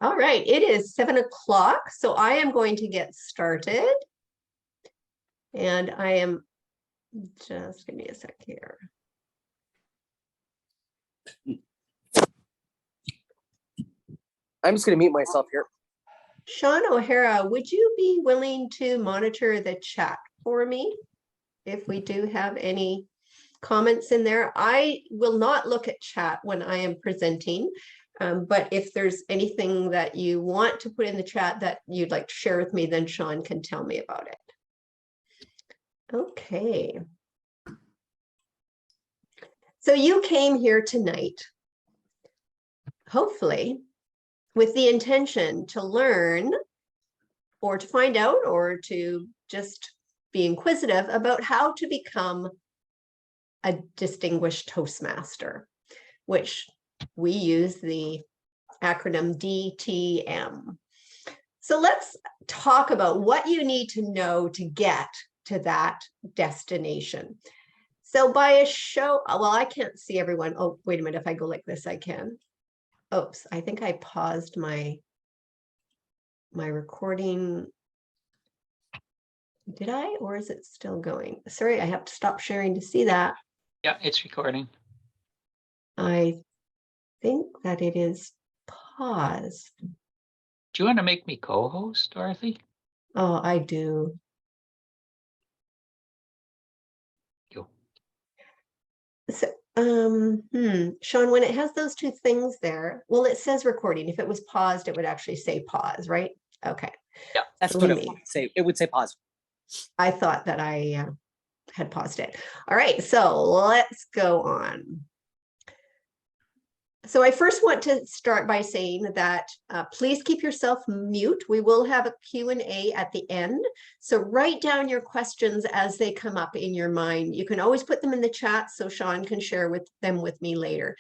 All right, it is 7 o'clock, so I am going to get started. And I am, just give me a sec here. I'm just going to mute myself here. Sean O'Hara, would you be willing to monitor the chat for me if we do have any comments in there? I will not look at chat when I am presenting, but if there's anything that you want to put in the chat that you'd like to share with me, then Sean can tell me about it. Okay. So you came here tonight, hopefully, with the intention to learn or to find out or to just be inquisitive about how to become a distinguished Toastmaster, which we use the acronym DTM. So let's talk about what you need to know to get to that destination. So by a show, well, I can't see everyone. Oh, wait a minute. If I go like this, I can. Oops, I think I paused my recording. Did I, or is it still going? Sorry, I have to stop sharing to see that. Yeah, it's recording. I think that it is paused. Do you want to make me co-host, Dorothy? Oh, I do. You. So, Sean, when it has those two things there, well, it says recording. If it was paused, it would actually say pause, right? Okay. Yeah, that's what it would say. It would say pause. I thought that I had paused it. All right, so let's go on. So I first want to start by saying that please keep yourself mute. We will have a Q&A at the end. So write down your questions as they come up in your mind. You can always put them in the chat so Sean can share them with me later.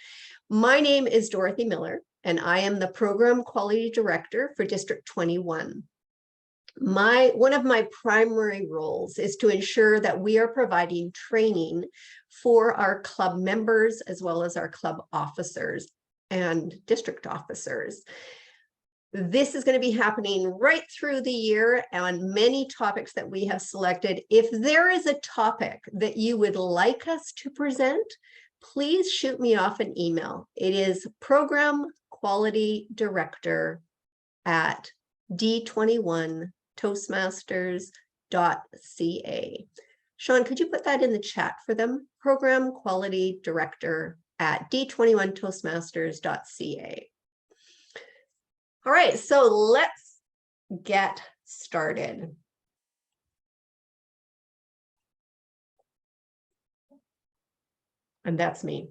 My name is Dorothy Miller, and I am the Program Quality Director for District 21. One of my primary roles is to ensure that we are providing training for our club members as well as our club officers and district officers. This is going to be happening right through the year on many topics that we have selected. If there is a topic that you would like us to present, please shoot me off an email. It is Program Quality Director at d21toastmasters.ca. Sean, could you put that in the chat for them? Program Quality Director at d21toastmasters.ca. All right, so let's get started. And that's me.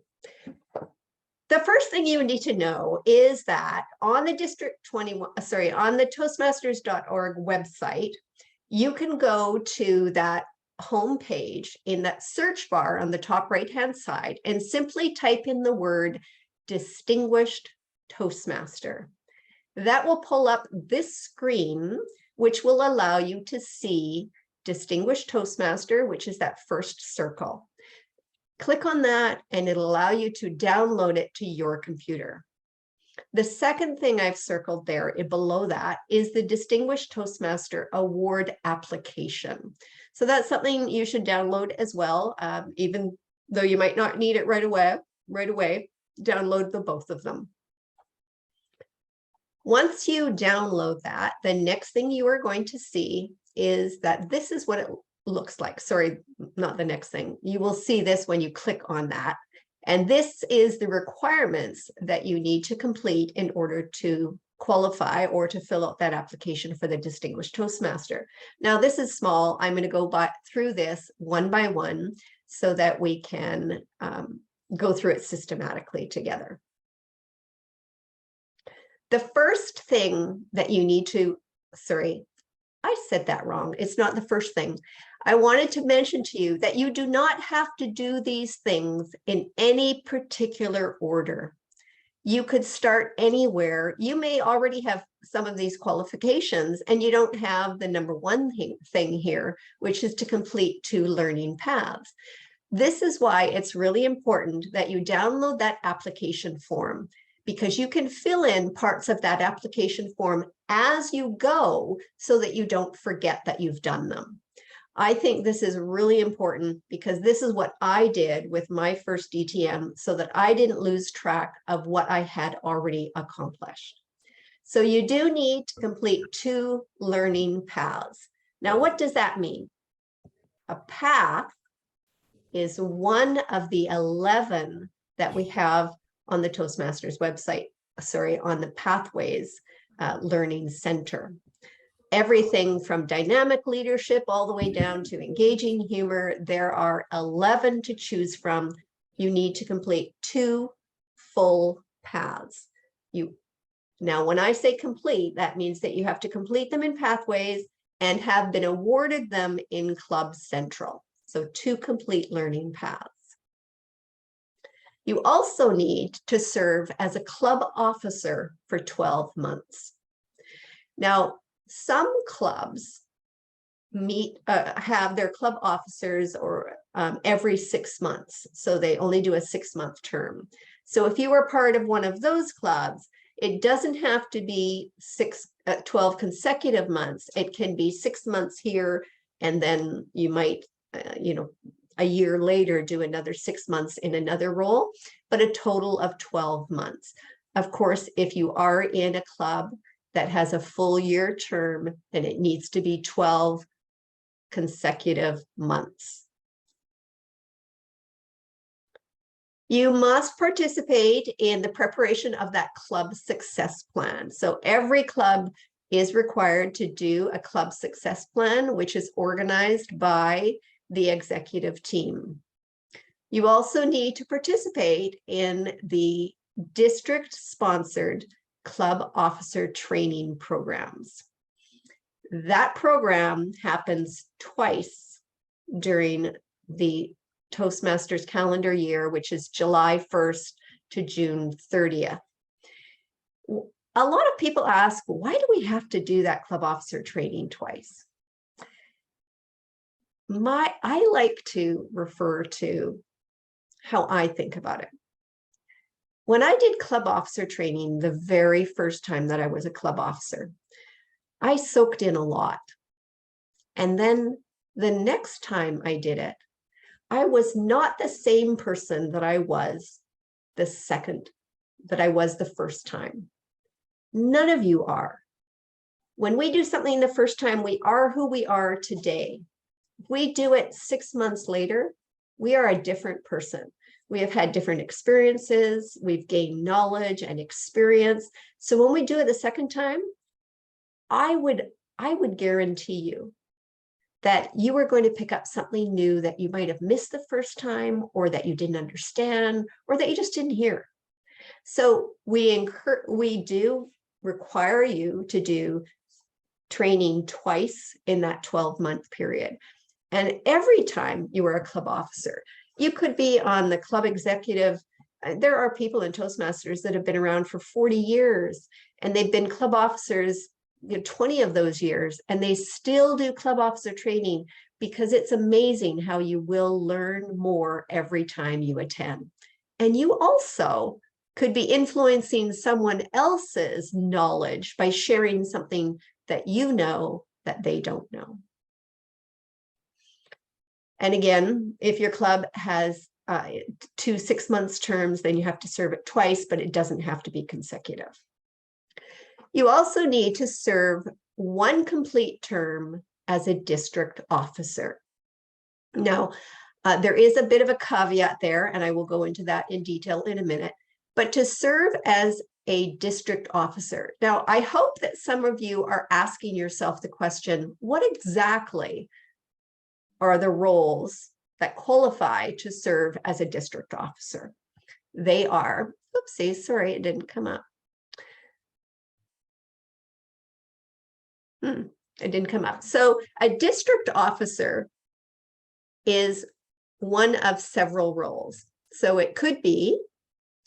The first thing you need to know is that on the on the Toastmasters.org website, you can go to that homepage in that search bar on the top right-hand side and simply type in the word Distinguished Toastmaster. That will pull up this screen, which will allow you to see Distinguished Toastmaster, which is that first circle. Click on that and it'll allow you to download it to your computer. The second thing I've circled there below that is the Distinguished Toastmaster Award application. So that's something you should download as well, even though you might not need it right away, download the both of them. Once you download that, the next thing you are going to see is that this is what it looks like. Sorry, not the next thing. You will see this when you click on that. And this is the requirements that you need to complete in order to qualify or to fill out that application for the Distinguished Toastmaster. Now, this is small. I'm going to go through this one by one so that we can go through it systematically together. The first thing that you need to, sorry, I said that wrong. It's not the first thing. I wanted to mention to you that you do not have to do these things in any particular order. You could start anywhere. You may already have some of these qualifications and you don't have the number one thing here, which is to complete 2 learning paths. This is why it's really important that you download that application form. because you can fill in parts of that application form as you go so that you don't forget that you've done them. I think this is really important because this is what I did with my first DTM so that I didn't lose track of what I had already accomplished. So you do need to complete 2 learning paths. Now, what does that mean? A path is one of the 11 that we have on the Toastmasters website, on the Pathways Learning Center. Everything from dynamic leadership all the way down to engaging humor. There are 11 to choose from. You need to complete 2 full paths. Now, when I say complete, that means that you have to complete them in Pathways and have been awarded them in Club Central. So 2 complete learning paths. You also need to serve as a club officer for 12 months. Now, some clubs have their club officers every 6 months. So they only do a 6-month term. So if you are part of one of those clubs, it doesn't have to be 12 consecutive months. It can be 6 months here, and then you might, a year later do another 6 months in another role, but a total of 12 months. Of course, if you are in a club that has a full year term, then it needs to be 12 consecutive months. You must participate in the preparation of that club success plan. So every club is required to do a club success plan, which is organized by the executive team. You also need to participate in the district-sponsored club officer training programs. That program happens twice during the Toastmasters calendar year, which is July 1st to June 30th. A lot of people ask, why do we have to do that club officer training twice? I like to refer to how I think about it. When I did club officer training the very first time that I was a club officer, I soaked in a lot. And then the next time I did it, I was not the same person that I was the first time. None of you are. When we do something the first time, we are who we are today. If we do it 6 months later, we are a different person. We have had different experiences. We've gained knowledge and experience. So when we do it the second time, I would guarantee you that you are going to pick up something new that you might have missed the first time, or that you didn't understand, or that you just didn't hear. So we do require you to do training twice in that 12-month period. And every time you are a club officer, you could be on the club executive. There are people in Toastmasters that have been around for 40 years, and they've been club officers 20 of those years, and they still do club officer training, because it's amazing how you will learn more every time you attend. And you also could be influencing someone else's knowledge by sharing something that you know that they don't know. And again, if your club has 2 6-month terms, then you have to serve it twice, but it doesn't have to be consecutive. You also need to serve 1 complete term as a district officer. Now, there is a bit of a caveat there, and I will go into that in detail in a minute, but to serve as a district officer. Now, I hope that some of you are asking yourself the question, what exactly are the roles that qualify to serve as a district officer? They are, oopsie, sorry, it didn't come up. It didn't come up. So a district officer is one of several roles. So it could be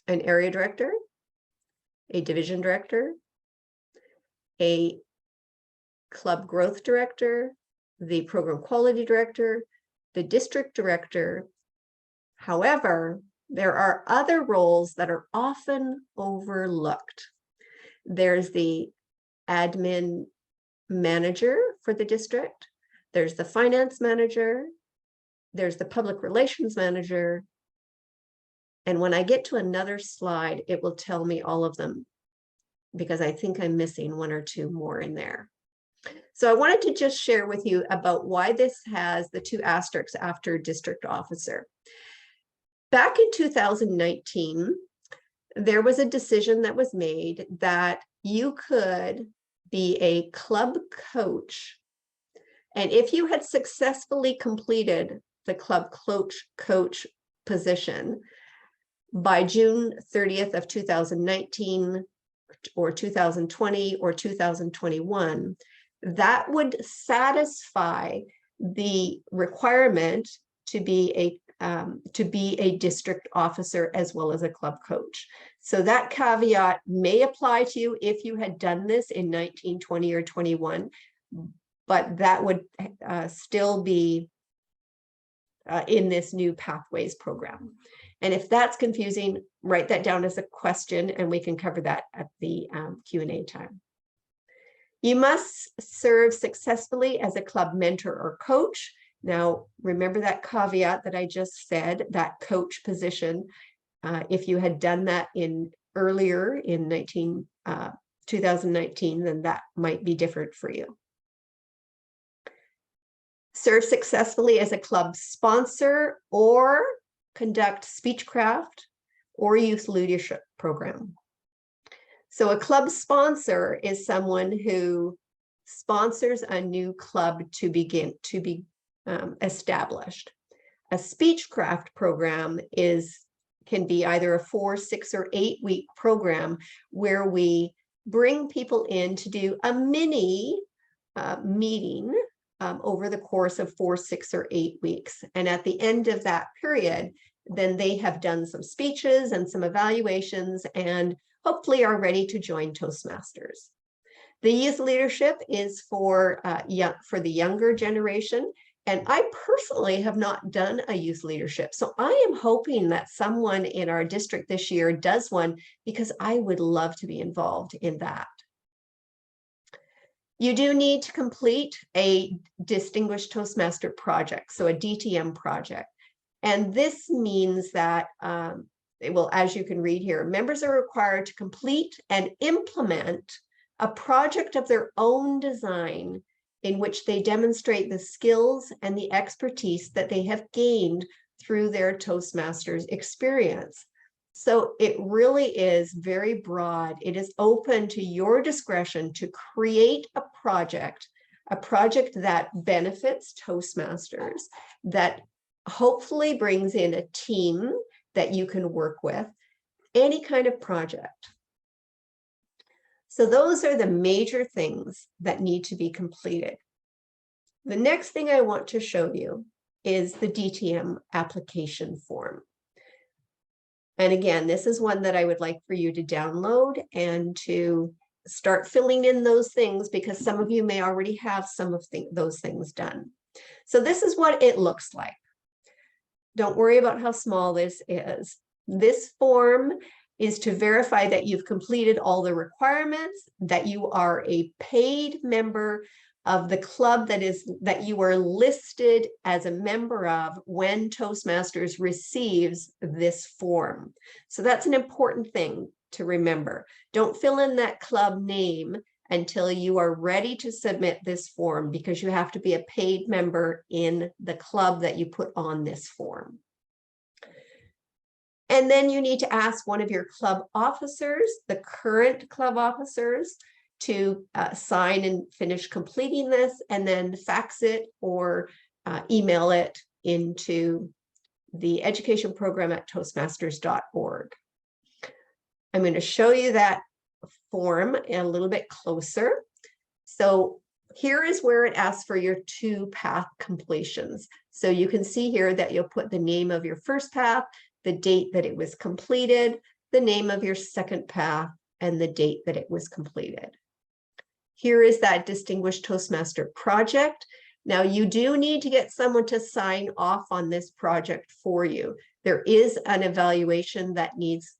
an area director, a division director, a club growth director, the program quality director, the district director. However, There are other roles that are often overlooked. There's the admin manager for the district. There's the finance manager. There's the public relations manager. And when I get to another slide, it will tell me all of them because I think I'm missing one or two more in there. So I wanted to just share with you about why this has the 2 asterisks after district officer. Back in 2019, there was a decision that was made that you could be a club coach. And if you had successfully completed the club coach position by June 30th of 2019 or 2020 or 2021, that would satisfy the requirement to be a district officer as well as a club coach. So that caveat may apply to you if you had done this in 19, 20, or 21, but that would still be in this new Pathways program. And if that's confusing, write that down as a question and we can cover that at the Q&A time. You must serve successfully as a club mentor or coach. Now, remember that caveat that I just said, that coach position. If you had done that earlier in 2019, then that might be different for you. Serve successfully as a club sponsor or conduct speechcraft or youth leadership program. So a club sponsor is someone who sponsors a new club to be established. A speechcraft program can be either a 4, 6, or 8 week program where we bring people in to do a mini meeting over the course of 4, 6, or 8 weeks. And at the end of that period, then they have done some speeches and some evaluations and hopefully are ready to join Toastmasters. The youth leadership is for the younger generation. And I personally have not done a youth leadership. So I am hoping that someone in our district this year does one because I would love to be involved in that. You do need to complete a Distinguished Toastmaster project, so a DTM project. And this means that, as you can read here, members are required to complete and implement a project of their own design in which they demonstrate the skills and the expertise that they have gained through their Toastmasters experience. So it really is very broad. It is open to your discretion to create a project that benefits Toastmasters, that hopefully brings in a team that you can work with, any kind of project. So those are the major things that need to be completed. The next thing I want to show you is the DTM application form. And again, this is one that I would like for you to download and to start filling in those things because some of you may already have some of those things done. So this is what it looks like. Don't worry about how small this is. This form is to verify that you've completed all the requirements, that you are a paid member of the club that you are listed as a member of when Toastmasters receives this form. So that's an important thing to remember. Don't fill in that club name until you are ready to submit this form because you have to be a paid member in the club that you put on this form. And then you need to ask one of your club officers, the current club officers, to sign and finish completing this, and then fax it or email it into the education program at toastmasters.org. I'm going to show you that form a little bit closer. So here is where it asks for your 2 path completions. So you can see here that you'll put the name of your first path, the date that it was completed, the name of your second path, and the date that it was completed. Here is that Distinguished Toastmaster project. Now, you do need to get someone to sign off on this project for you. There is an evaluation that needs,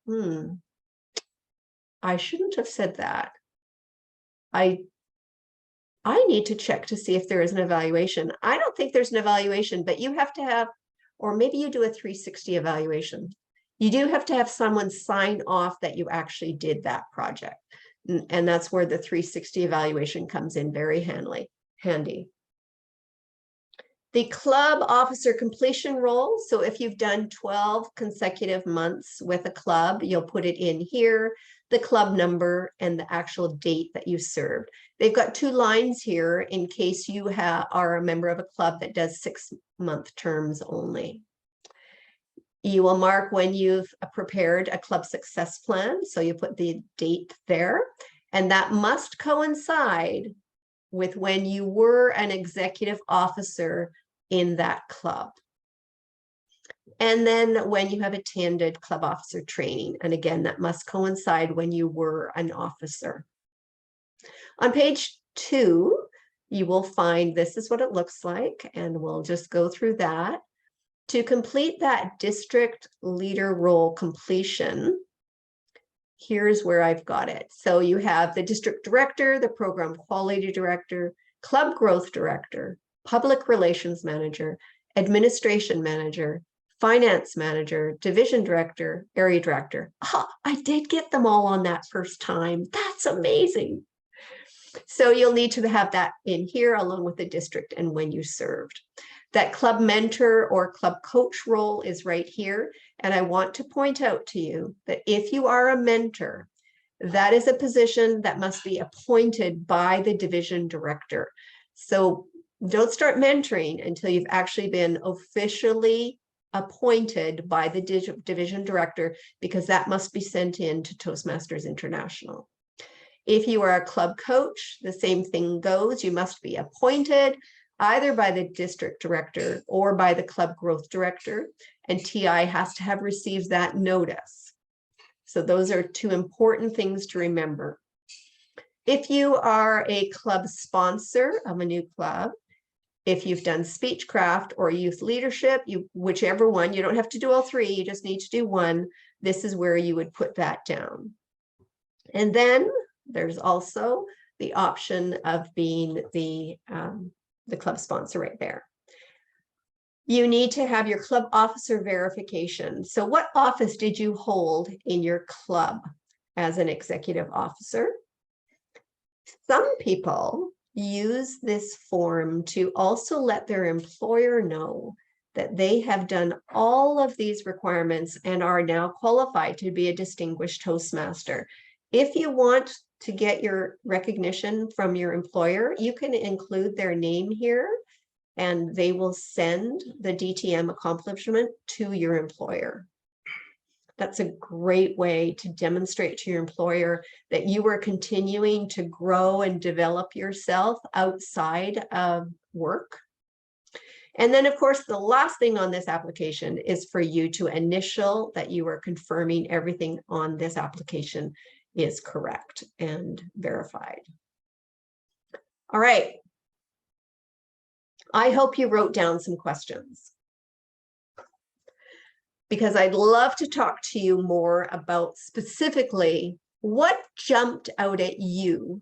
I shouldn't have said that. I need to check to see if there is an evaluation. I don't think there's an evaluation, but you have to have, or maybe you do a 360 evaluation. You do have to have someone sign off that you actually did that project. And that's where the 360 evaluation comes in very handy. The club officer completion role. So if you've done 12 consecutive months with a club, you'll put it in here, the club number and the actual date that you served. They've got 2 lines here in case you are a member of a club that does 6-month terms only. You will mark when you've prepared a club success plan. So you put the date there, and that must coincide with when you were an executive officer in that club. And then when you have attended club officer training. And again, that must coincide when you were an officer. On page 2, you will find this is what it looks like, and we'll just go through that. To complete that district leader role completion, here's where I've got it. So you have the district director, the program quality director, club growth director, public relations manager, administration manager, finance manager, division director, area director. Oh, I did get them all on that first time. That's amazing. So you'll need to have that in here along with the district and when you served. That club mentor or club coach role is right here. And I want to point out to you that if you are a mentor, that is a position that must be appointed by the division director. So don't start mentoring until you've actually been officially appointed by the division director, because that must be sent in to Toastmasters International. If you are a club coach, the same thing goes. You must be appointed either by the district director or by the club growth director, and TI has to have received that notice. So those are 2 important things to remember. If you are a club sponsor of a new club, if you've done speechcraft or youth leadership, whichever one, you don't have to do all 3, you just need to do one. This is where you would put that down. And then there's also the option of being the club sponsor right there. You need to have your club officer verification. So what office did you hold in your club as an executive officer? Some people use this form to also let their employer know that they have done all of these requirements and are now qualified to be a distinguished Toastmaster. If you want to get your recognition from your employer, you can include their name here and they will send the DTM accomplishment to your employer. That's a great way to demonstrate to your employer that you are continuing to grow and develop yourself outside of work. And then, of course, the last thing on this application is for you to initial that you are confirming everything on this application is correct and verified. All right. I hope you wrote down some questions, because I'd love to talk to you more about specifically what jumped out at you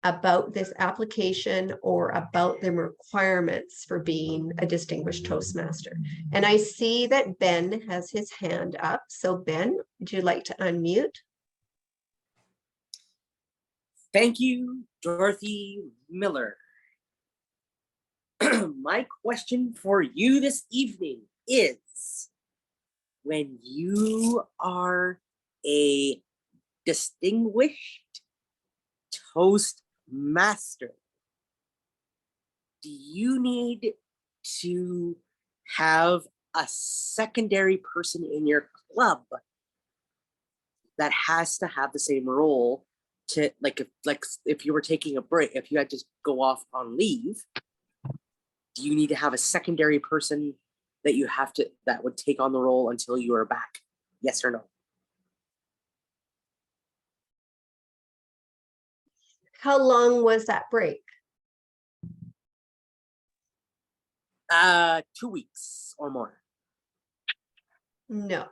about this application or about the requirements for being a distinguished Toastmaster. And I see that Ben has his hand up. So Ben, would you like to unmute? Thank you, Dorothy Miller. My question for you this evening is, when you are a distinguished Toastmaster, do you need to have a secondary person in your club that has to have the same role to, like if you were taking a break, if you had to go off on leave, do you need to have a secondary person that would take on the role until you are back? Yes or no? How long was that break? 2 weeks or more. No.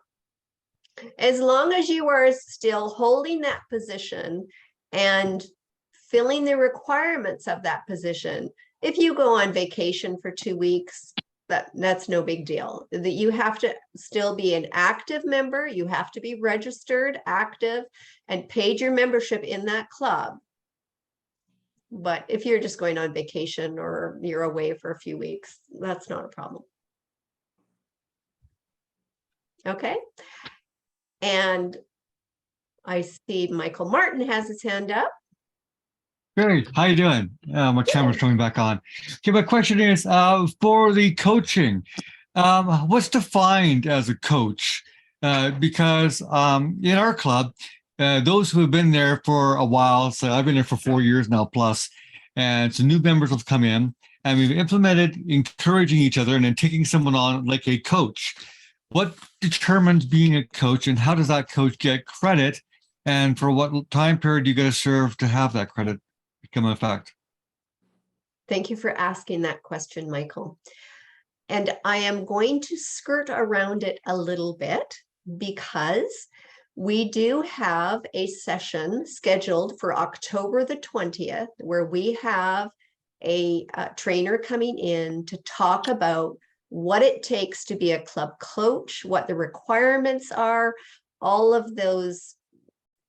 As long as you are still holding that position and filling the requirements of that position, if you go on vacation for 2 weeks, that's no big deal. That you have to still be an active member, you have to be registered, active, and paid your membership in that club. But if you're just going on vacation or you're away for a few weeks, that's not a problem. Okay. And I see Michael Martin has his hand up. Great. How you doing? My camera's coming back on. Okay, my question is for the coaching, what's defined as a coach? Because in our club, those who have been there for a while, so I've been there for 4 years now plus, and so new members have come in, and we've implemented encouraging each other and then taking someone on like a coach. What determines being a coach, and how does that coach get credit? And for what time period do you got to serve to have that credit become a fact? Thank you for asking that question, Michael. And I am going to skirt around it a little bit because we do have a session scheduled for October the 20th, where we have a trainer coming in to talk about what it takes to be a club coach, what the requirements are, all of those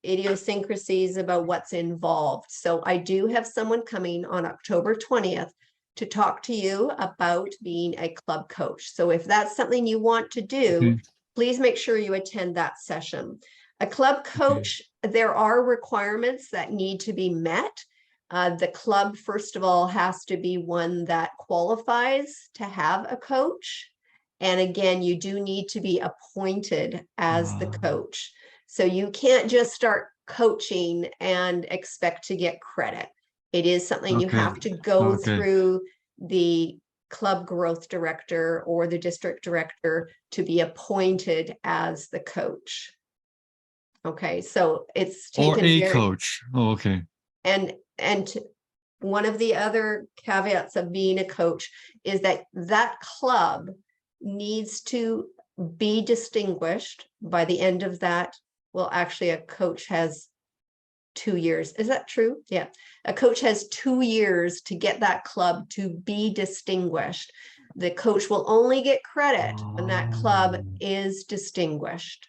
idiosyncrasies about what's involved. So I do have someone coming on October 20th to talk to you about being a club coach. So if that's something you want to do, please make sure you attend that session. A club coach, there are requirements that need to be met. The club, first of all, has to be one that qualifies to have a coach. And again, you do need to be appointed as the coach. So you can't just start coaching and expect to get credit. It is something you have to go through the club growth director or the district director to be appointed as the coach. Okay, so it's taken or a coach. Oh, okay. And one of the other caveats of being a coach is that that club needs to be distinguished by the end of that. Well, actually, a coach has 2 years. Is that true? Yeah. A coach has 2 years to get that club to be distinguished. The coach will only get credit when that club is distinguished.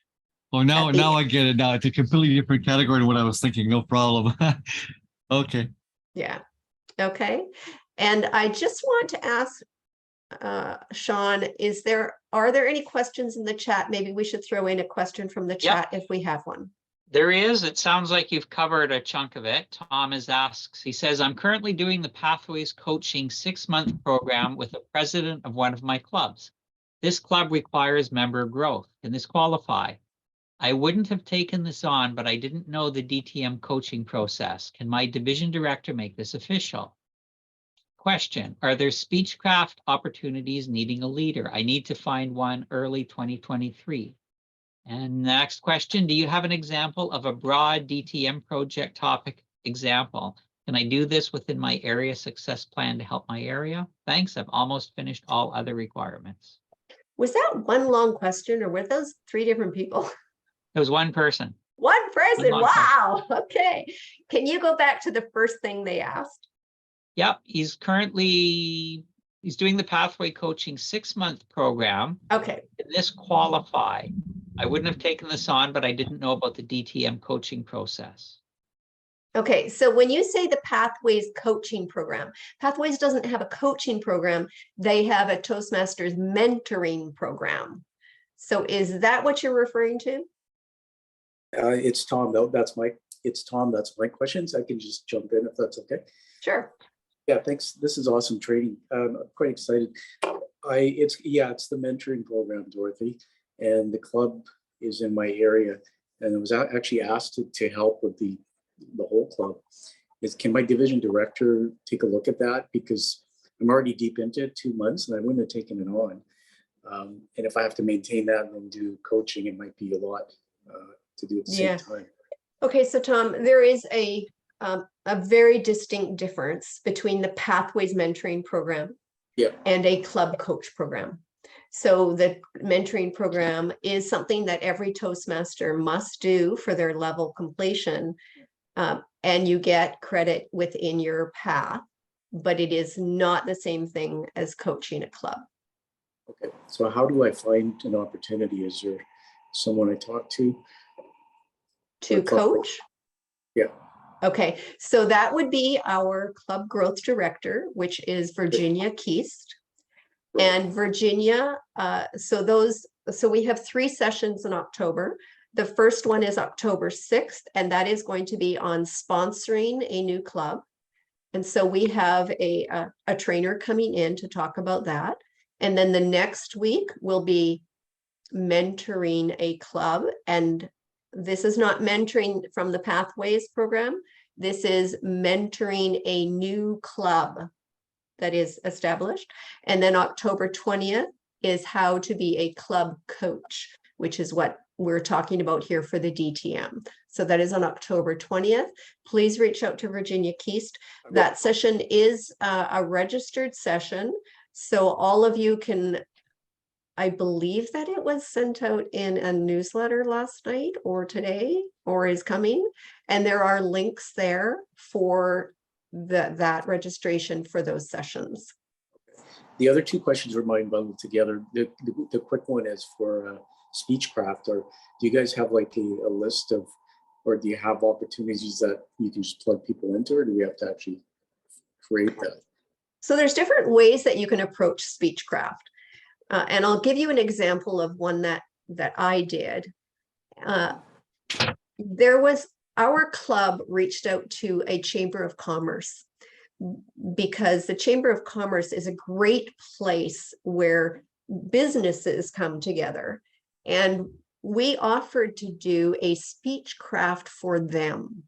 Oh, now I get it. Now it's a completely different category than what I was thinking. No problem. Okay. Yeah. Okay. And I just want to ask Sean, are there any questions in the chat? Maybe we should throw in a question from the chat if we have one. There is. It sounds like you've covered a chunk of it. Tom asks, he says, I'm currently doing the Pathways Coaching 6-month program with the president of one of my clubs. This club requires member growth. Can this qualify? I wouldn't have taken this on, but I didn't know the DTM coaching process. Can my division director make this official? Question, are there speechcraft opportunities needing a leader? I need to find one early 2023. And next question, do you have an example of a broad DTM project topic example? Can I do this within my area success plan to help my area? Thanks, I've almost finished all other requirements. Was that one long question, or were those 3 different people? It was one person. One person, wow. Person. Okay. Can you go back to the first thing they asked? Yep, he's doing the Pathway Coaching 6-month program. Okay. Can this qualify? I wouldn't have taken this on, but I didn't know about the DTM coaching process. Okay, so when you say the Pathways coaching program, Pathways doesn't have a coaching program. They have a Toastmasters mentoring program. So is that what you're referring to? It's Tom. It's Tom. That's my questions. I can just jump in if that's okay. Sure. Yeah, thanks. This is awesome training. I'm quite excited. It's the mentoring program, Dorothy, and the club is in my area, and I was actually asked to help with the whole club. Can my division director take a look at that, because I'm already deep into it, 2 months, and I wouldn't have taken it on. And if I have to maintain that and then do coaching, it might be a lot to do at the same time. Okay, so Tom, there is a very distinct difference between the Pathways mentoring program Yeah. and a club coach program. So the mentoring program is something that every Toastmaster must do for their level completion. And you get credit within your path, but it is not the same thing as coaching a club. Okay, so how do I find an opportunity? Is there someone I talk to? To coach? Yeah. Okay, so that would be our club growth director, which is Virginia Keast. And Virginia, so we have 3 sessions in October. The first one is October 6th, and that is going to be on sponsoring a new club. And so we have a trainer coming in to talk about that. And then the next week will be mentoring a club. And this is not mentoring from the Pathways program. This is mentoring a new club that is established. And then October 20th is how to be a club coach, which is what we're talking about here for the DTM. So that is on October 20th. Please reach out to Virginia Keast. That session is a registered session. So all of you can, I believe that it was sent out in a newsletter last night or today or is coming. And there are links there for that registration for those sessions. The other 2 questions were mine bundled together. The quick one is for Speechcraft. Or do you guys have like a list of, or do you have opportunities that you can just plug people into, or do we have to actually create that? So there's different ways that you can approach Speechcraft. And I'll give you an example of one that I did. Our club reached out to a Chamber of Commerce because the Chamber of Commerce is a great place where businesses come together. And we offered to do a Speechcraft for them.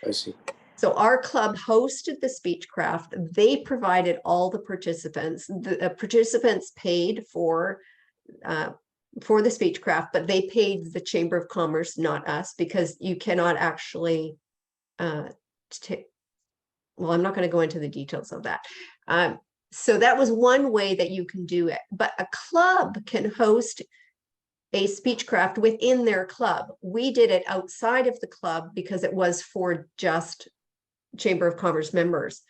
I see. So our club hosted the Speechcraft. They provided all the participants. The participants paid for the Speechcraft, but they paid the Chamber of Commerce, not us, because you cannot actually, well, I'm not going to go into the details of that. So that was one way that you can do it, but a club can host a Speechcraft within their club. We did it outside of the club because it was for just Chamber of Commerce members.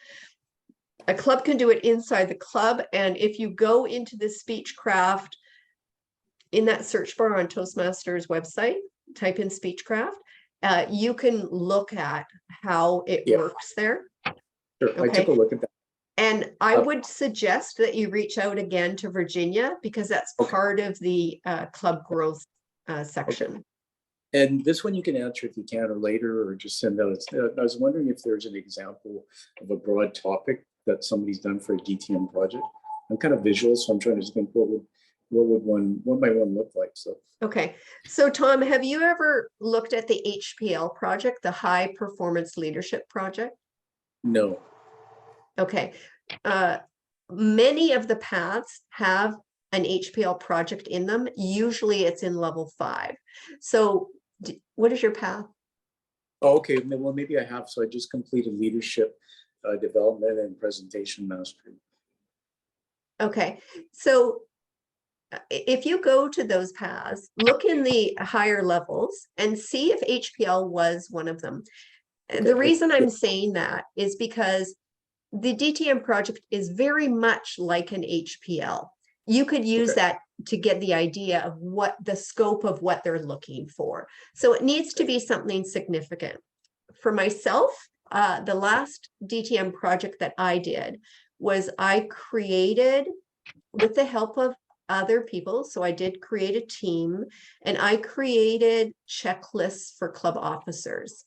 A club can do it inside the club, and if you go into the Speechcraft in that search bar on Toastmasters website, type in Speechcraft, you can look at how it works there. Sure, okay. I took a look at that. And I would suggest that you reach out again to Virginia because that's part of the club growth section. Okay. And this one you can answer if you can or later, or just send out. I was wondering if there's an example of a broad topic that somebody's done for a DTM project. I'm kind of visual, so I'm trying to think what might one look like. So okay, so Tom, have you ever looked at the HPL project, the High Performance Leadership Project? No. Okay, many of the paths have an HPL project in them. Usually it's in level 5. So what is your path? Oh, okay, well, maybe I have. So I just completed leadership development and presentation mastery. Okay, so if you go to those paths, look in the higher levels and see if HPL was one of them. Okay. The reason I'm saying that is because the DTM project is very much like an HPL. You could use that to get the idea of what the scope of what they're looking for. So it needs to be something significant. For myself, the last DTM project that I did was I created, with the help of other people, so I did create a team, and I created checklists for club officers.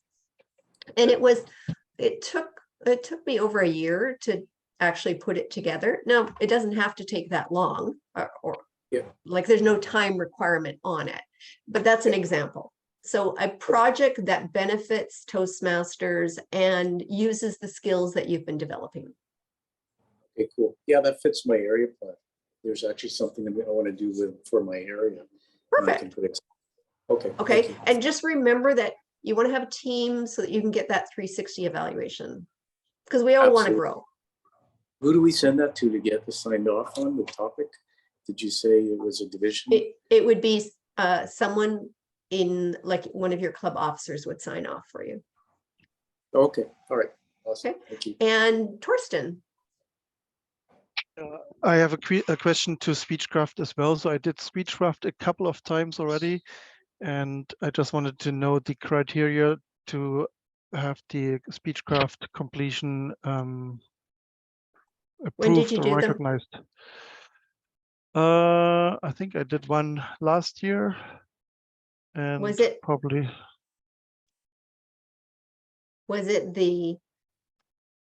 And it took me over a year to actually put it together. Now, it doesn't have to take that long, or like there's no time requirement on it, but that's an example. So a project that benefits Toastmasters and uses the skills that you've been developing. Okay, cool. Yeah, that fits my area plan. There's actually something that I want to do for my area. Perfect. Okay, and just remember that you want to have a team so that you can get that 360 evaluation, because we all want to grow. Who do we send that to get this signed off on the topic? Did you say it was a division? It would be someone in, like, one of your club officers would sign off for you. Okay, all right. Awesome. Okay. Thank you. And Torsten, I have a question to Speechcraft as well. So I did Speechcraft a couple of times already, and I just wanted to know the criteria to have the Speechcraft completion when did approved you or do them? recognized. I think I did one last year, and Was it probably the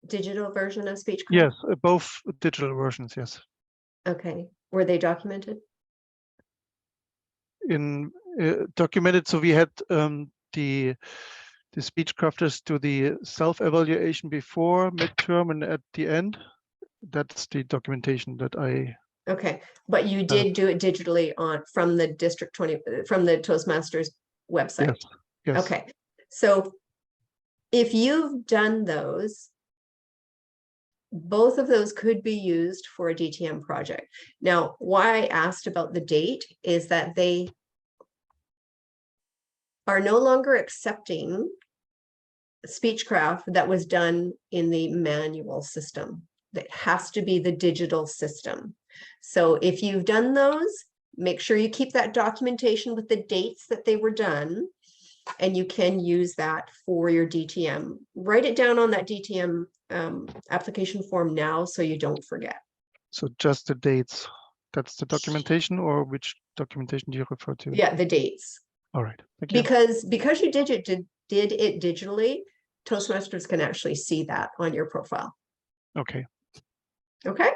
digital version of Speechcraft? yes, both digital versions. Yes, Okay. Were they documented? in documented. So we had the Speechcrafters do the self-evaluation before, midterm, and at the end. That's the documentation that I Okay, but you did do it digitally from the District 20, from the Toastmasters website? yes, yes. Okay, so if you've done those, both of those could be used for a DTM project. Now, why I asked about the date is that they are no longer accepting Speechcraft that was done in the manual system. That has to be the digital system. So if you've done those, make sure you keep that documentation with the dates that they were done, and you can use that for your DTM. Write it down on that DTM application form now so you don't forget. So just the dates. That's the documentation, or which documentation do you refer to? Yeah, the dates. All right. Thank you. Because you did it digitally, Toastmasters can actually see that on your profile. Okay. Okay.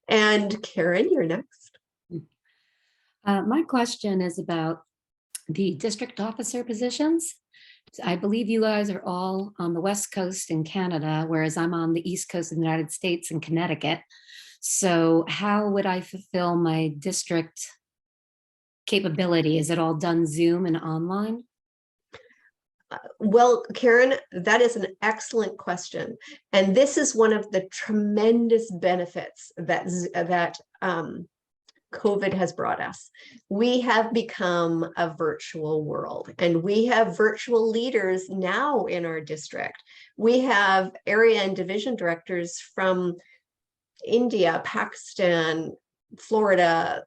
And Karen, you're next. My question is about the district officer positions. I believe you guys are all on the West Coast in Canada, whereas I'm on the East Coast of the United States in Connecticut. So how would I fulfill my district capability? Is it all done Zoom and online? Well, Karen, that is an excellent question. And this is one of the tremendous benefits that COVID has brought us. We have become a virtual world, and we have virtual leaders now in our district. We have area and division directors from India, Pakistan, Florida,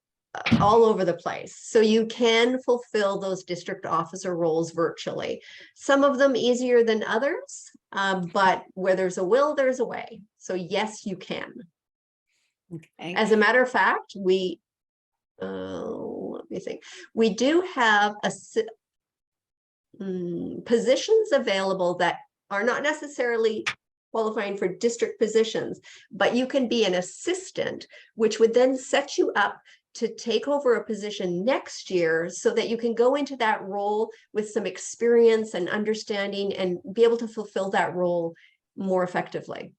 all over the place. So you can fulfill those district officer roles virtually. Some of them easier than others, but where there's a will, there's a way. So yes, you can. Okay. As a matter of fact, let me think. We do have positions available that are not necessarily qualifying for district positions, but you can be an assistant, which would then set you up to take over a position next year so that you can go into that role with some experience and understanding and be able to fulfill that role more effectively.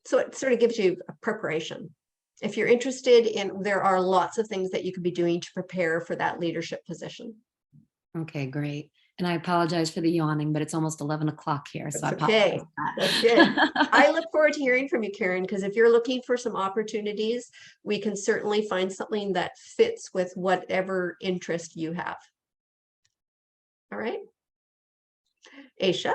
So it sort of gives you a preparation. If you're interested in, there are lots of things that you could be doing to prepare for that leadership position. Okay, great. And I apologize for the yawning, but it's almost 11 o'clock here. So That's I okay. apologize for that. That's good. I look forward to hearing from you, Karen, because if you're looking for some opportunities, we can certainly find something that fits with whatever interest you have. All right. Aisha?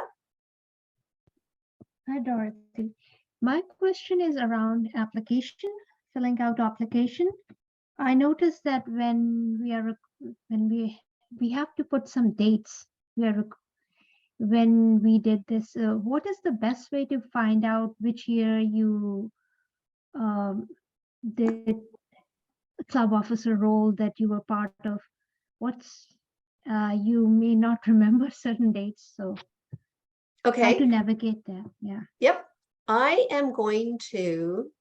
Hi, Dorothy. My question is around application, filling out application. I noticed that when we have to put some dates when we did this. What is the best way to find out which year you did the club officer role that you were part of? You may not remember certain dates, so how to Okay. navigate that? Yeah. Yep. I am going to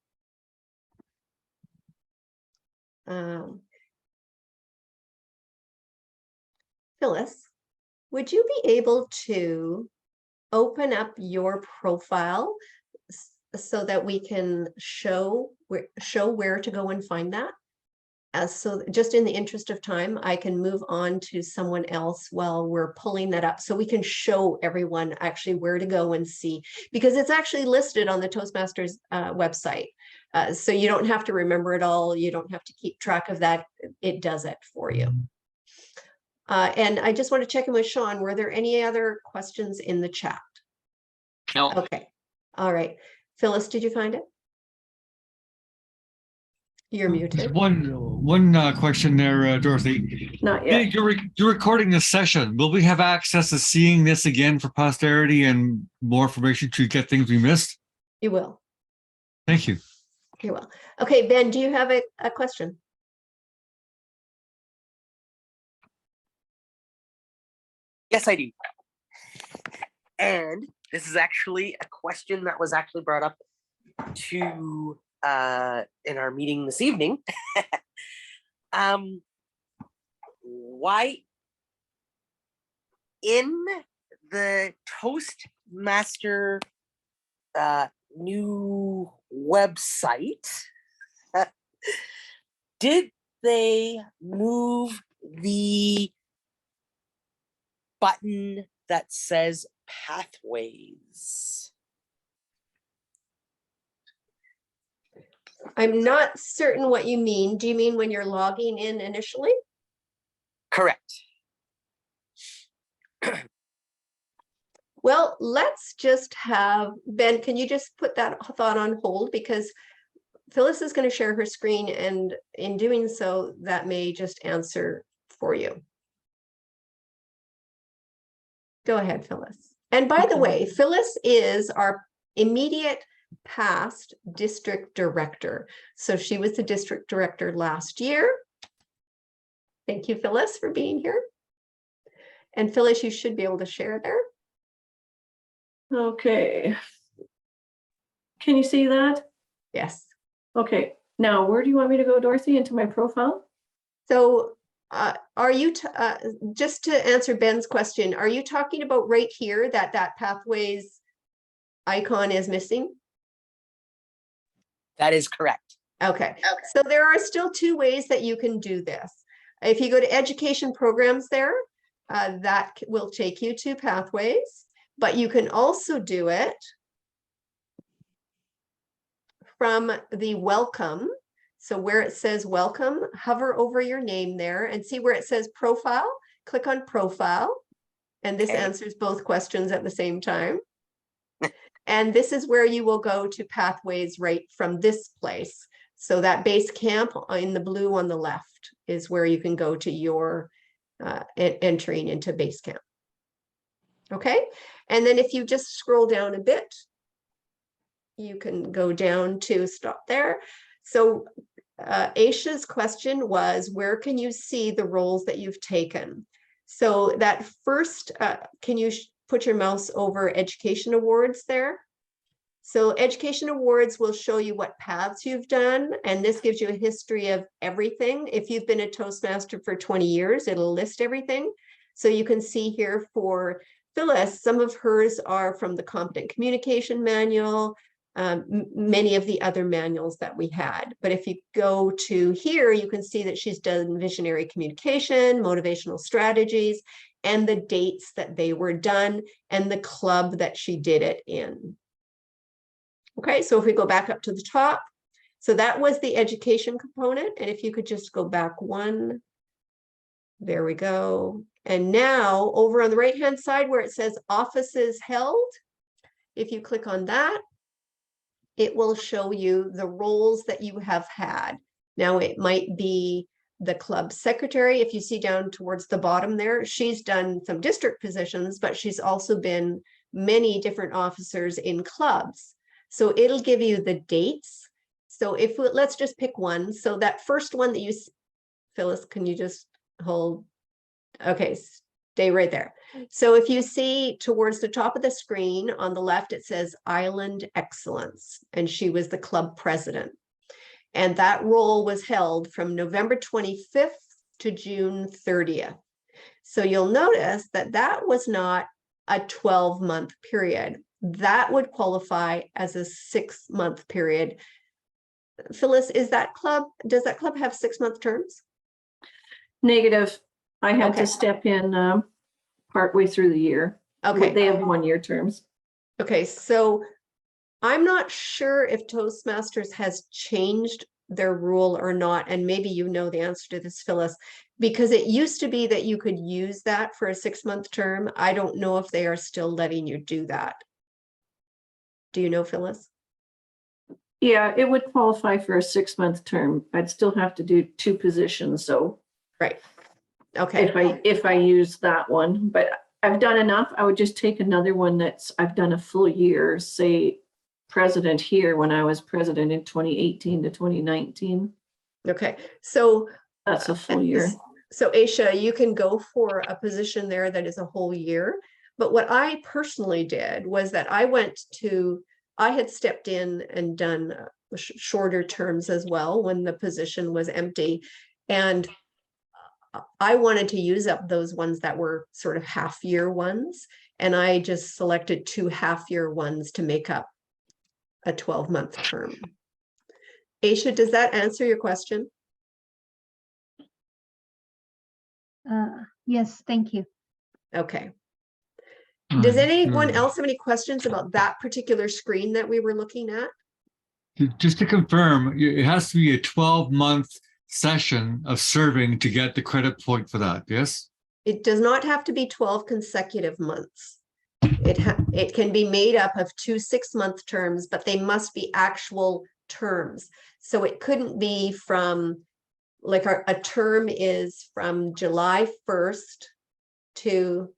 Phyllis, would you be able to open up your profile so that we can show where to go and find that? So just in the interest of time, I can move on to someone else while we're pulling that up so we can show everyone actually where to go and see, because it's actually listed on the Toastmasters website. So you don't have to remember it all. You don't have to keep track of that. It does it for you. And I just want to check in with Sean. Were there any other questions in the chat? No. Okay. All right. Phyllis, did you find it? You're muted. One question there, Dorothy. Not yet. You're recording this session. Will we have access to seeing this again for posterity and more information to get things we missed? You will. Thank you. You will. Okay, Ben, do you have a question? Yes, I do. And this is actually a question that was actually brought up to in our meeting this evening. Why in the Toastmaster new website did they move the button that says pathways? I'm not certain what you mean. Do you mean when you're logging in initially? Correct. Well, let's just have, Ben, can you just put that thought on hold, because Phyllis is going to share her screen, and in doing so, that may just answer for you. Go ahead, Phyllis. And by the way, Phyllis is our immediate past district director. So she was the district director last year. Thank you, Phyllis, for being here. And Phyllis, you should be able to share there. Okay. Can you see that? Yes. Okay. Now, where do you want me to go, Dorothy? Into my profile? So are you, just to answer Ben's question, are you talking about right here that pathways icon is missing? That is correct. Okay. So there are still two ways that you can do this. If you go to education programs there, that will take you to pathways, but you can also do it from the welcome. So where it says welcome, hover over your name there and see where it says profile, click on profile. And this answers both questions at the same time. And this is where you will go to pathways right from this place. So that base camp in the blue on the left is where you can go to your entering into base camp. Okay. And then if you just scroll down a bit, you can go down to stop there. So Aisha's question was, where can you see the roles that you've taken? So that first, can you put your mouse over education awards there? So education awards will show you what paths you've done, and this gives you a history of everything. If you've been a Toastmaster for 20 years, it'll list everything. So you can see here for Phyllis, some of hers are from the Competent Communication Manual, many of the other manuals that we had. But if you go to here, you can see that she's done visionary communication, motivational strategies, and the dates that they were done, and the club that she did it in. Okay, so if we go back up to the top, so that was the education component. And if you could just go back one, there we go. And now over on the right-hand side where it says offices held, if you click on that, it will show you the roles that you have had. Now it might be the club secretary. If you see down towards the bottom there, she's done some district positions, but she's also been many different officers in clubs. So it'll give you the dates. So if let's just pick one. So that first one that you, Phyllis, can you just hold? Okay, stay right there. So if you see towards the top of the screen on the left, it says Island Excellence, and she was the club president. And that role was held from November 25th to June 30th. So you'll notice that that was not a 12-month period. That would qualify as a 6-month period. Phyllis, does that club have 6-month terms? Negative. I had Okay. to step in partway through the year. Okay. They have 1-year terms. Okay, so I'm not sure if Toastmasters has changed their rule or not, and maybe you know the answer to this, Phyllis, because it used to be that you could use that for a 6-month term. I don't know if they are still letting you do that. Do you know, Phyllis? Yeah, it would qualify for a 6-month term. I'd still have to do 2 positions, so Right. Okay. if I use that one, but I've done enough. I would just take another one I've done a full year, say president here when I was president in 2018 to 2019. Okay. So That's a full year. So Aisha, you can go for a position there that is a whole year. But what I personally did was that I had stepped in and done shorter terms as well when the position was empty. And I wanted to use up those ones that were sort of half-year ones. And I just selected 2 half-year ones to make up a 12-month term. Aisha, does that answer your question? Yes, thank you. Okay. All Does right, anyone good. else have any questions about that particular screen that we were looking at? Just to confirm, it has to be a 12-month session of serving to get the credit point for that, yes? It does not have to be 12 consecutive months. It can be made up of 2 6-month terms, but they must be actual terms. So it couldn't be from, like a term is from July 1st to,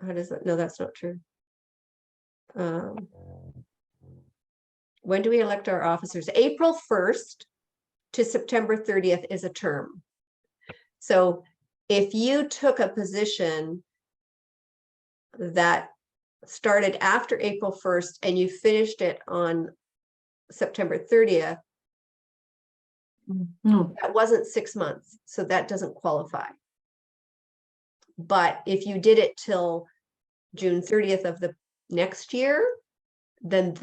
how does that, no, that's not true. When do we elect our officers? April 1st to September 30th is a term. So if you took a position that started after April 1st and you finished it on September 30th, No, that wasn't 6 months, so that doesn't qualify. But if you did it till June 30th of the next year, then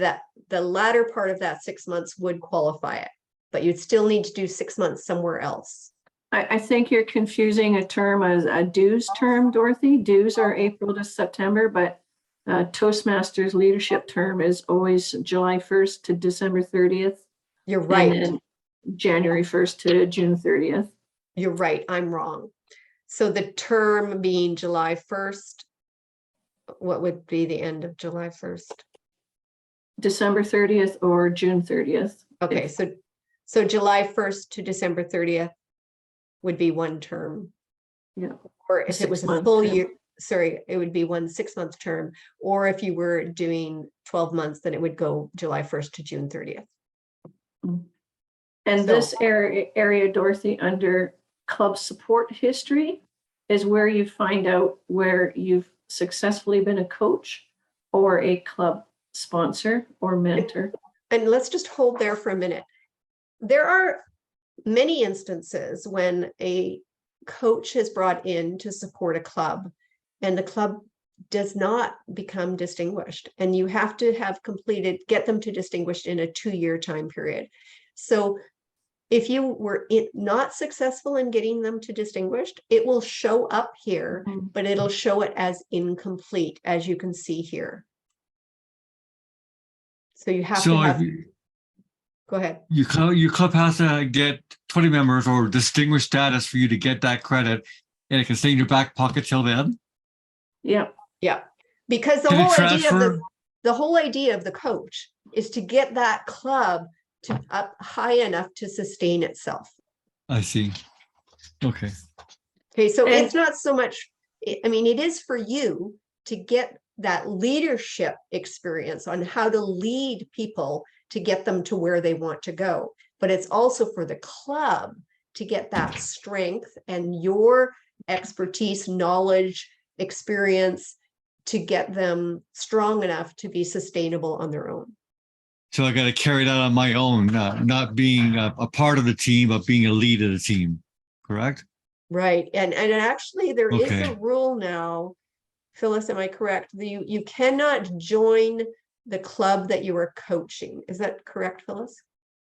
the latter part of that 6 months would qualify it, but you'd still need to do 6 months somewhere else. I think you're confusing a term as a dues term, Dorothy. Dues are April to September, but Toastmasters leadership term is always July 1st to December 30th. You're right. And then January 1st to June 30th. You're right. I'm wrong. So the term being July 1st, what would be the end of July 1st? December 30th or June 30th. Okay, so July 1st to December 30th would be one term. Yeah. Or if it was a 6-month full term. year, sorry, it would be 1 6-month term. Or if you were doing 12 months, then it would go July 1st to June 30th. And So- this area, Dorothy, under club support history is where you find out where you've successfully been a coach or a club sponsor or mentor. And let's just hold there for a minute. There are many instances when a coach is brought in to support a club and the club does not become distinguished, and you have to have get them to distinguished in a 2-year time period. So if you were not successful in getting them to distinguished, it will show up here, but it'll show it as incomplete, as you can see here. So you have to have, go ahead. Your club has to get 20 members or distinguished status for you to get that credit, and it can stay in your back pocket till then. Yeah. Yeah, because the Can it whole idea of the coach is to get that club to up high enough to sustain itself. I see. Okay. Okay, so And- it's not so much, I mean, it is for you to get that leadership experience on how to lead people to get them to where they want to go. But it's also for the club to get that strength and your expertise, knowledge, experience to get them strong enough to be sustainable on their own. So I got to carry that on my own, not being a part of the team, but being a lead of the team. Correct? Right. And actually there is Okay. a rule now, Phyllis, am I correct? You cannot join the club that you are coaching. Is that correct, Phyllis?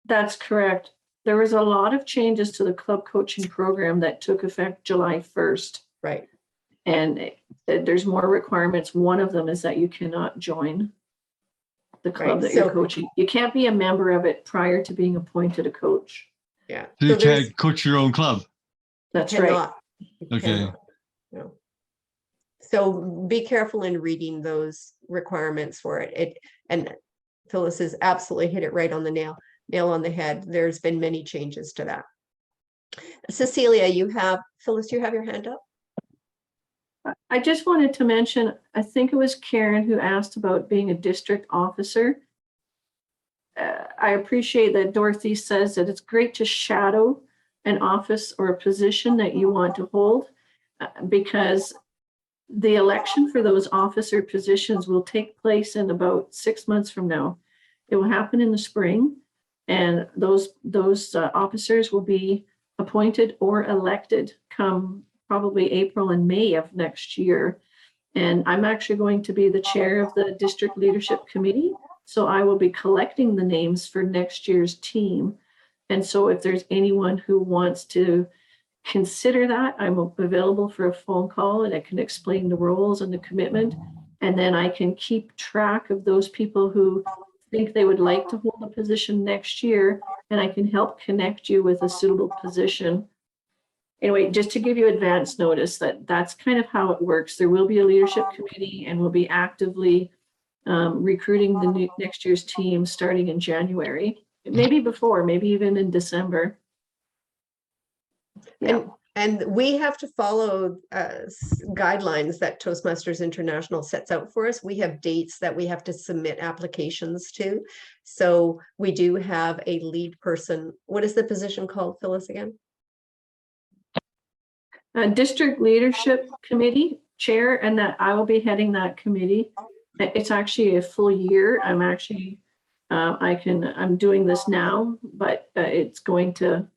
That's correct. There was a lot of changes to the club coaching program that took effect July 1st. Right. And there's more requirements. One of them is that you cannot join the club Right, that you're so- coaching. You can't be a member of it prior to being appointed a coach. Yeah. So you So there's- can't coach your own club. That's right. cannot. You Okay. cannot, no. So be careful in reading those requirements for it. And Phyllis has absolutely hit it right on the nail on the head. There's been many changes to that. Cecilia, Phyllis, you have your hand up? I just wanted to mention, I think it was Karen who asked about being a district officer. I appreciate that Dorothy says that it's great to shadow an office or a position that you want to hold, because the election for those officer positions will take place in about 6 months from now. It will happen in the spring, and those officers will be appointed or elected come probably April and May of next year. And I'm actually going to be the chair of the district leadership committee. So I will be collecting the names for next year's team. And so if there's anyone who wants to consider that, I'm available for a phone call, and I can explain the roles and the commitment. And then I can keep track of those people who think they would like to hold a position next year, and I can help connect you with a suitable position. Anyway, just to give you advance notice that that's kind of how it works. There will be a leadership committee, and we'll be actively recruiting the next year's team starting in January, maybe before, maybe even in December. Yeah. And we have to follow guidelines that Toastmasters International sets out for us. We have dates that we have to submit applications to. So we do have a lead person. What is the position called, Phyllis, again? District Leadership Committee Chair, and that I will be heading that committee. It's actually a full year. I'm actually, I'm doing this now, but it's going to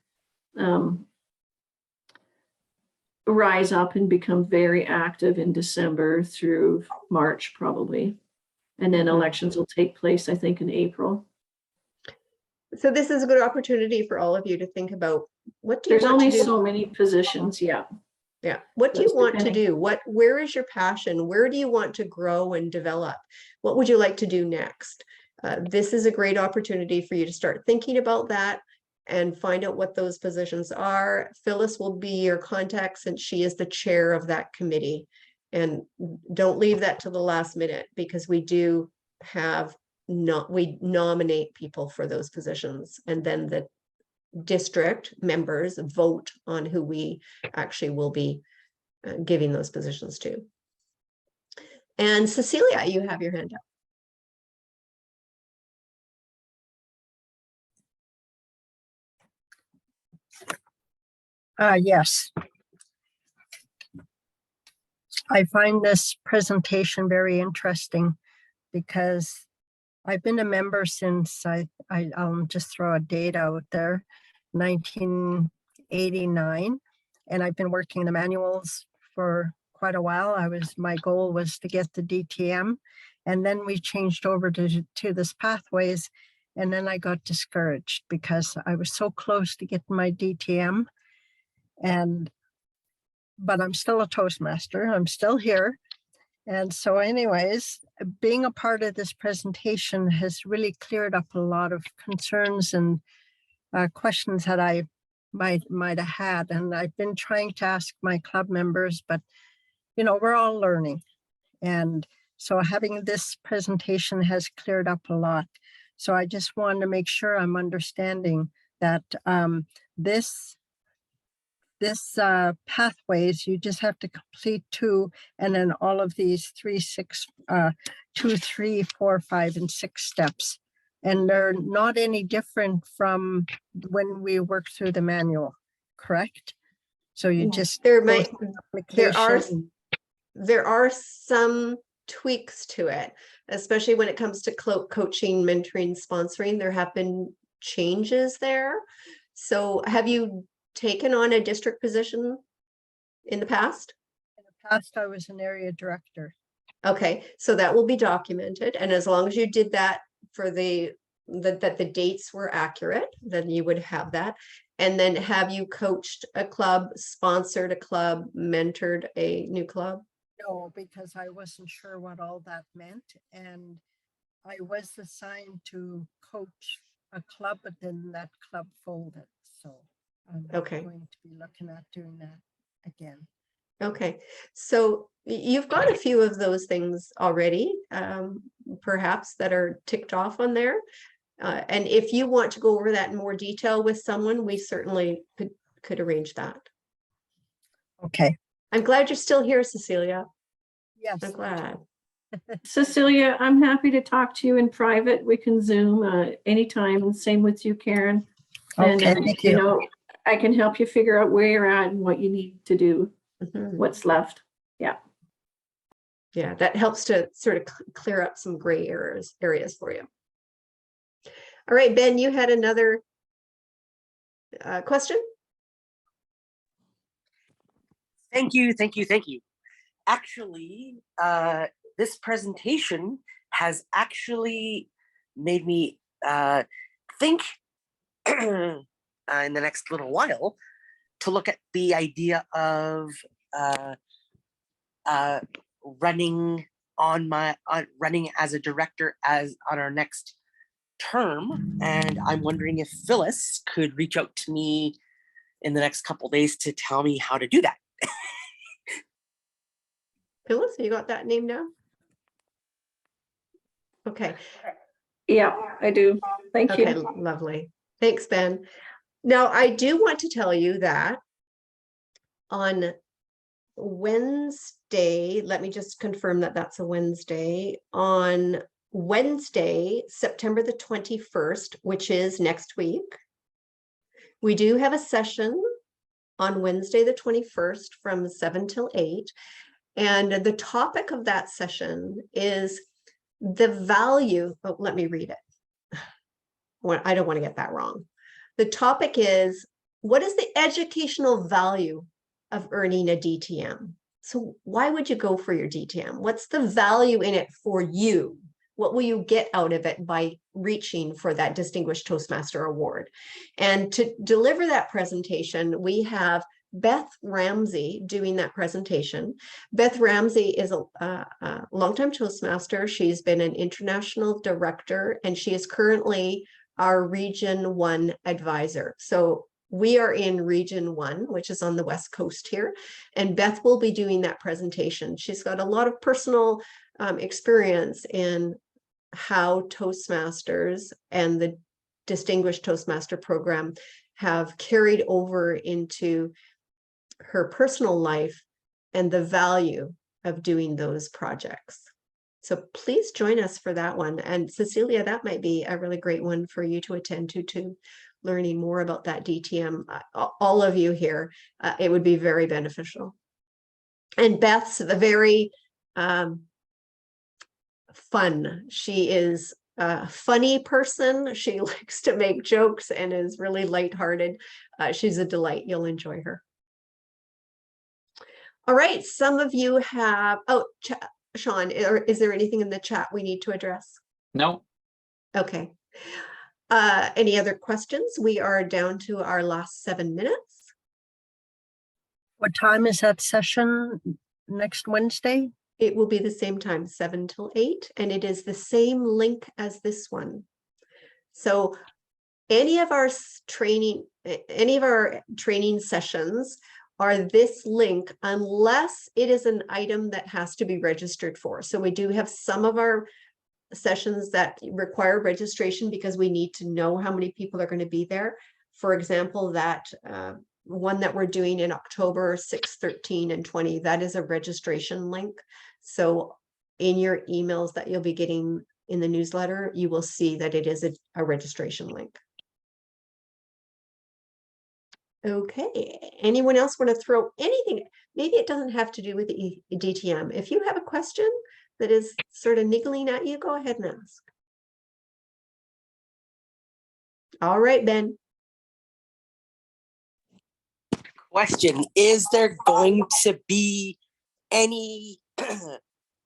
rise up and become very active in December through March, probably. And then elections will take place, I think, in April. So this is a good opportunity for all of you to think about, what do you There's want only to do? so many positions, yeah. Yeah. What do you That's want to depending. do? Where is your passion? Where do you want to grow and develop? What would you like to do next? This is a great opportunity for you to start thinking about that and find out what those positions are. Phyllis will be your contact since she is the chair of that committee. And don't leave that to the last minute, because we do have we nominate people for those positions, and then the district members vote on who we actually will be giving those positions to. And Cecilia, you have your hand up. Yes. I find this presentation very interesting because I've been a member since I'll just throw a date out there, 1989, and I've been working the manuals for quite a while. My goal was to get the DTM, and then we changed over to this pathways, and then I got discouraged because I was so close to getting my DTM. But I'm still a Toastmaster. I'm still here. And so anyways, being a part of this presentation has really cleared up a lot of concerns and questions that I might have had. And I've been trying to ask my club members, but we're all learning. And so having this presentation has cleared up a lot. So I just wanted to make sure I'm understanding that this pathways, you just have to complete 2, and then all of these 3, 6, 2, 3, 4, 5, and 6 steps. And they're not any different from when we work through the manual, correct? So you just There go might, through the there are some tweaks to it, especially when it comes to coaching, mentoring, sponsoring. There have been changes there. So have you taken on a district position in the past? In the past, I was an area director. Okay, so that will be documented. And as long as you did that for the that the dates were accurate, then you would have that. And then have you coached a club, sponsored a club, mentored a new club? No, because I wasn't sure what all that meant. And I was assigned to coach a club, but then that club folded. So I'm Okay. going to be looking at doing that again. Okay, so you've got a few of those things already, perhaps that are ticked off on there. And if you want to go over that in more detail with someone, we certainly could arrange that. Okay. I'm glad you're still here, Cecilia. Yes. I'm glad. Cecilia, I'm happy to talk to you in private. We can Zoom anytime, and same with you, Karen. And, Okay, thank you. you know, I can help you figure out where you're at and what you need to do, what's left. Yeah. Yeah, that helps to sort of clear up some gray areas for you. All right, Ben, you had another question? Thank you. Actually, this presentation has actually made me think in the next little while to look at the idea of running as a director on our next term, and I'm wondering if Phyllis could reach out to me in the next couple days to tell me how to do that. Phyllis, you got that name down? Okay. Yeah, I do. Thank Okay, you. lovely. Thanks, Ben. Now, I do want to tell you that on Wednesday, let me just confirm that that's a Wednesday. On Wednesday, September the 21st, which is next week, we do have a session on Wednesday the 21st from 7 till 8. And the topic of that session is the value, oh, let me read it. Well, I don't want to get that wrong. The topic is, what is the educational value of earning a DTM? So why would you go for your DTM? What's the value in it for you? What will you get out of it by reaching for that Distinguished Toastmaster Award? And to deliver that presentation, we have Beth Ramsey doing that presentation. Beth Ramsey is a longtime Toastmaster. She's been an international director, and she is currently our Region 1 advisor. So we are in Region 1, which is on the West Coast here, and Beth will be doing that presentation. She's got a lot of personal experience in how Toastmasters and the Distinguished Toastmaster program have carried over into her personal life and the value of doing those projects. So please join us for that one. And Cecilia, that might be a really great one for you to attend to learning more about that DTM. All of you here, it would be very beneficial. And Beth's a very fun. She is a funny person. She likes to make jokes and is really lighthearted. She's a delight. You'll enjoy her. All right, some of you have, Sean, is there anything in the chat we need to address? No. Okay. Any other questions? We are down to our last 7 minutes. What time is that session next Wednesday? It will be the same time, 7 till 8, and it is the same link as this one. So any of our training sessions are this link, unless it is an item that has to be registered for. So we do have some of our sessions that require registration because we need to know how many people are going to be there. For example, that one that we're doing in October, 6, 13, and 20, that is a registration link. So in your emails that you'll be getting in the newsletter, you will see that it is a registration link. Okay, anyone else want to throw anything? Maybe it doesn't have to do with the DTM. If you have a question that is sort of niggling at you, go ahead and ask. All right, Ben. Question, is there going to be any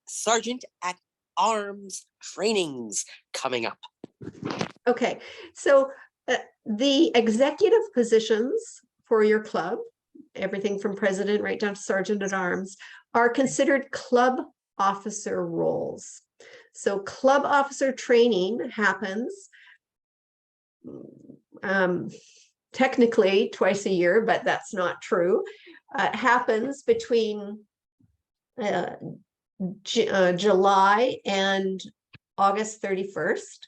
Sergeant at Arms trainings coming up? Okay, so the executive positions for your club, everything from president right down to sergeant at arms, are considered club officer roles. So club officer training happens technically twice a year, but that's not true. It happens between July and August 31st.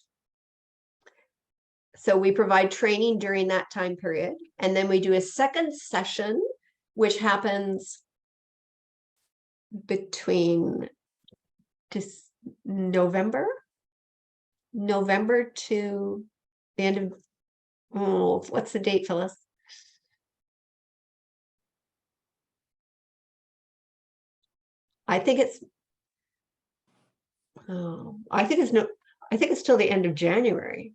So we provide training during that time period. And then we do a second session, which happens between November to the end of, what's the date, Phyllis? I think it's till the end of January.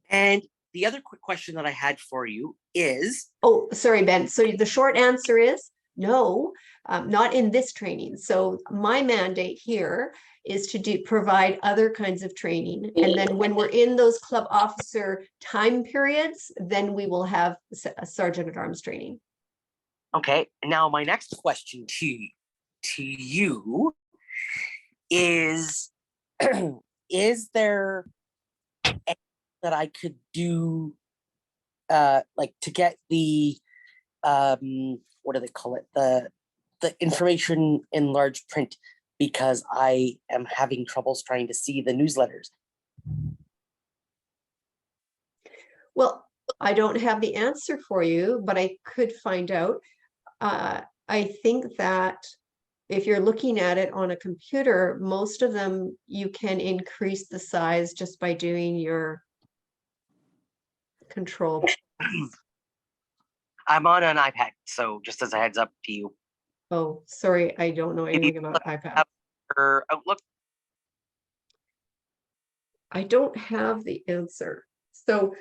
And the other quick question that I had for you is, Oh, sorry, Ben. So the short answer is no, not in this training. So my mandate here is to provide other kinds of training. And then when we're in those club officer time periods, then we will have a sergeant at arms training. okay, now my next question to you is, is there anything that I could do, like to get the, what do they call it? The information in large print, because I am having troubles trying to see the newsletters. Well, I don't have the answer for you, but I could find out. I think that if you're looking at it on a computer, most of them you can increase the size just by doing your control. I'm on an iPad, so just as a heads up to you. Oh, sorry, I don't know anything about iPad. Or Outlook. I don't have the answer. So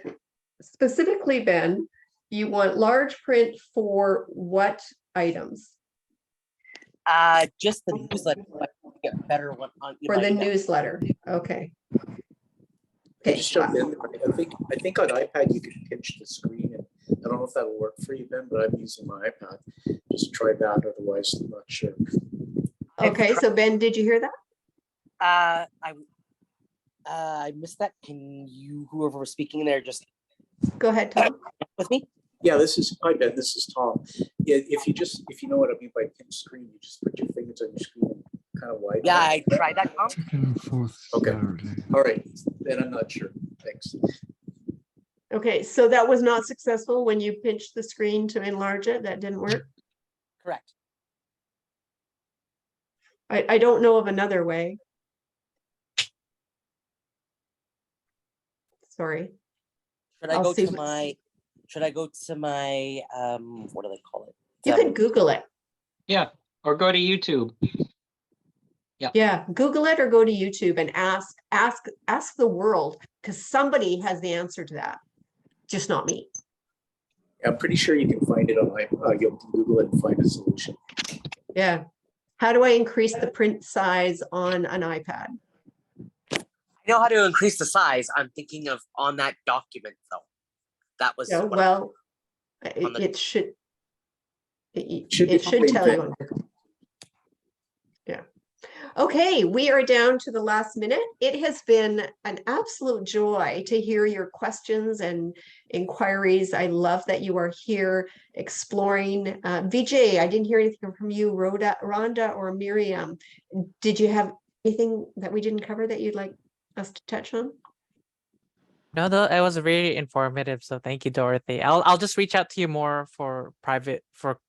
specifically, Ben, you want large print for what items? Just the newsletter. Get better one on For the newsletter. Okay. Okay, just jump in. I think on iPad you can pinch the screen, and I don't know if that'll work for you, Ben, but I'm using my iPad. Just try that. Otherwise, I'm not sure. Okay, so Ben, did you hear that? I missed that. Can you, whoever was speaking there, just Go ahead, Tom. with me? Yeah, hi Ben, this is Tom. Yeah, if you know what I mean by pinch screen, you just put your fingers on your screen and kind of widen. Yeah, I tried that, Tom. Second and fourth Okay. Saturday. All right, then I'm not sure. Thanks. Okay, so that was not successful when you pinched the screen to enlarge it. That didn't work. Correct. I don't know of another way. Sorry. Should I I'll go see to what- my? Should I go to my? What do they call it? You can Google it. Yeah, or go to YouTube. Yeah, Google it or go to YouTube and ask the world, because somebody has the answer to that. Just not me. I'm pretty sure you can find it on iPad. You can Google it and find a solution. Yeah. How do I increase the print size on an iPad? I know how to increase the size. I'm thinking of on that document though. That was Yeah, what well, on the- it should Should tell you. Yeah. Okay, we are down to the last minute. It has been an absolute joy to hear your questions and inquiries. I love that you are here exploring. Vijay, I didn't hear anything from you, Rhonda or Miriam. Did you have anything that we didn't cover that you'd like us to touch on? No, it was very informative. So thank you, Dorothy. I'll just reach out to you more for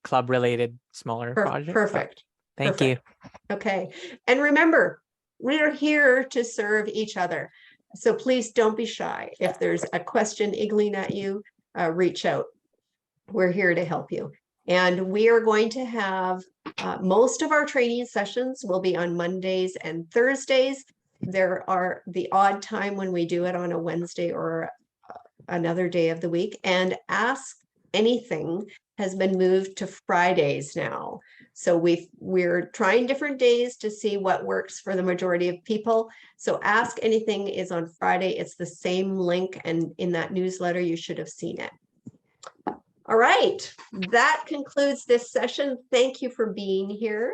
club related smaller projects. Perfect. Thank you. Okay, and remember, we are here to serve each other. So please don't be shy. If there's a question iggling at you, reach out. We're here to help you. And we are going to have most of our training sessions will be on Mondays and Thursdays. There are the odd time when we do it on a Wednesday or another day of the week. And ask Anything has been moved to Fridays now. So we're trying different days to see what works for the majority of people. So Ask Anything is on Friday. It's the same link, and in that newsletter, you should have seen it. All right, that concludes this session. Thank you for being here.